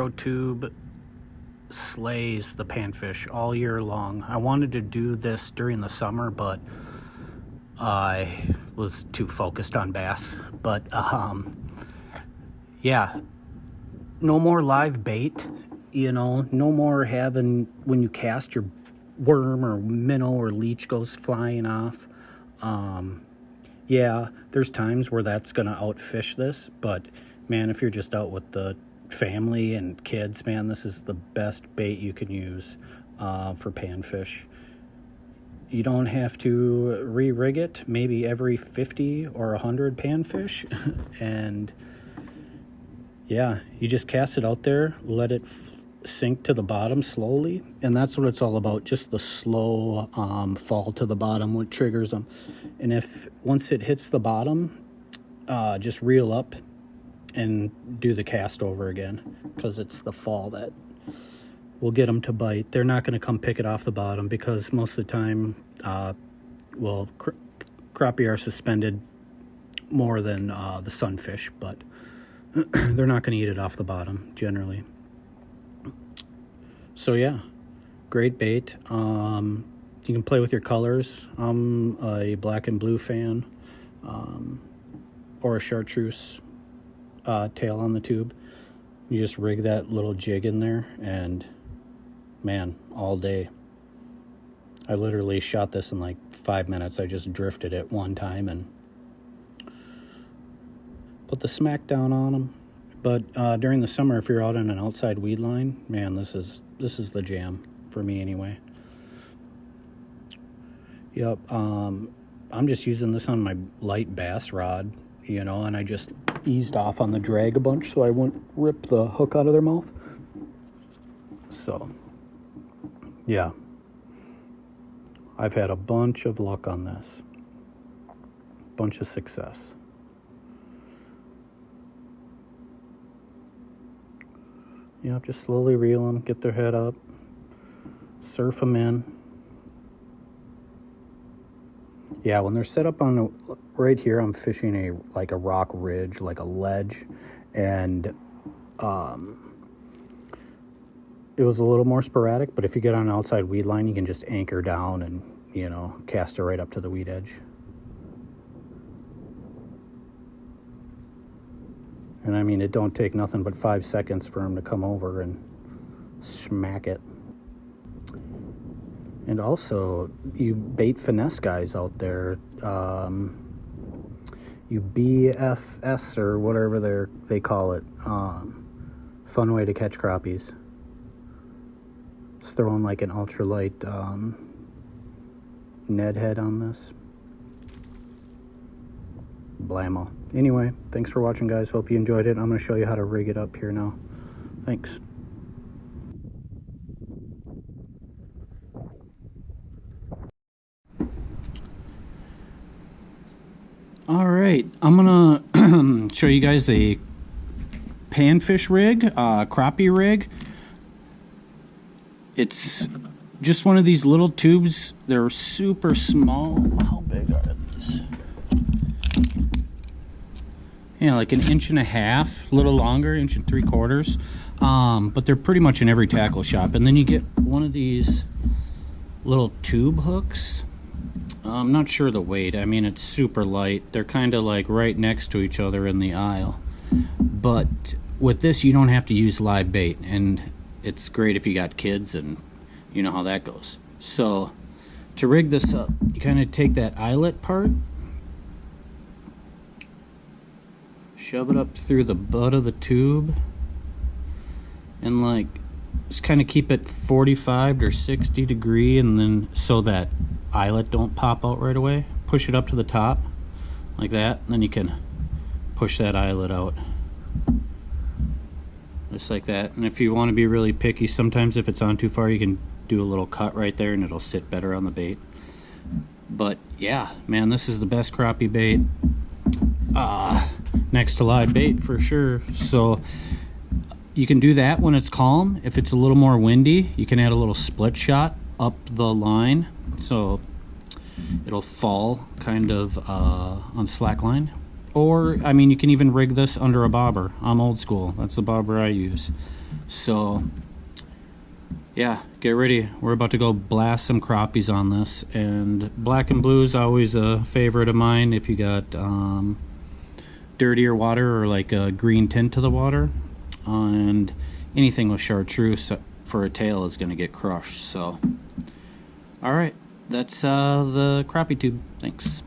micro tube slays the panfish all year long. I wanted to do this during the summer, but I was too focused on bass. But yeah, no more live bait, you know, no more having, when you cast, your worm or minnow or leech goes flying off. Yeah, there's times where that's gonna outfish this, but man, if you're just out with the family and kids, man, this is the best bait you can use for panfish. You don't have to re-rig it maybe every 50 or 100 panfish. And yeah, you just cast it out there, let it sink to the bottom slowly, and that's what it's all about, just the slow fall to the bottom, what triggers them. And if once it hits the bottom, just reel up and do the cast over again, because it's the fall that will get them to bite. They're not going to come pick it off the bottom, because most of the time, well, crappie are suspended more than the sunfish, but they're not going to eat it off the bottom generally. So yeah, great bait. You can play with your colors. I'm a black and blue fan, or a chartreuse tail on the tube. You just rig that little jig in there, and man, all day. I literally shot this in like 5 minutes. I just drifted it one time and put the smack down on them. But during the summer, if you're out on an outside weed line, man, this is the jam for me anyway. Yep. I'm just using this on my light bass rod, you know, and I just eased off on the drag a bunch so I wouldn't rip the hook out of their mouth. So yeah, I've had a bunch of luck on this, bunch of success. Yep, just slowly reel them, get their head up, surf them in. Yeah, when they're set up on the, right here, I'm fishing like a rock ridge, like a ledge, and it was a little more sporadic, but if you get on an outside weed line, you can just anchor down and, you know, cast it right up to the weed edge. And I mean, it don't take nothing but 5 seconds for him to come over and smack it. And also, you bait finesse guys out there, you BFS or whatever they call it, fun way to catch crappies. Just throwing like an ultralight Ned head on this. Blammo. Anyway, thanks for watching, guys. Hope you enjoyed it. I'm going to show you how to rig it up here now. Thanks. All right, I'm going to show you guys a panfish rig, crappie rig. It's just one of these little tubes. They're super small. How big are these? Yeah, like 1.5 inches, a little longer, 1 3/4. But they're pretty much in every tackle shop. And then you get one of these little tube hooks. I'm not sure the weight. I mean, it's super light. They're kind of like right next to each other in the aisle. But with this, you don't have to use live bait, and it's great if you got kids, and you know how that goes. So to rig this up, you kind of take that eyelet part, shove it up through the butt of the tube, and like just kind of keep it 45 or 60 degree, and then so that eyelet don't pop out right away. Push it up to the top like that, and then you can push that eyelet out just like that. And if you want to be really picky, sometimes if it's on too far, you can do a little cut right there and it'll sit better on the bait. But yeah, man, this is the best crappie bait next to live bait for sure. So you can do that when it's calm. If it's a little more windy, you can add a little split shot up the line, so it'll fall kind of on slack line. Or I mean, you can even rig this under a bobber. I'm old school, that's the bobber I use. So yeah, get ready. We're about to go blast some crappies on this. And black and blue is always a favorite of mine if you got dirtier water or like a green tint to the water. And anything with chartreuse for a tail is going to get crushed. So, all right, that's the crappie tube. Thanks.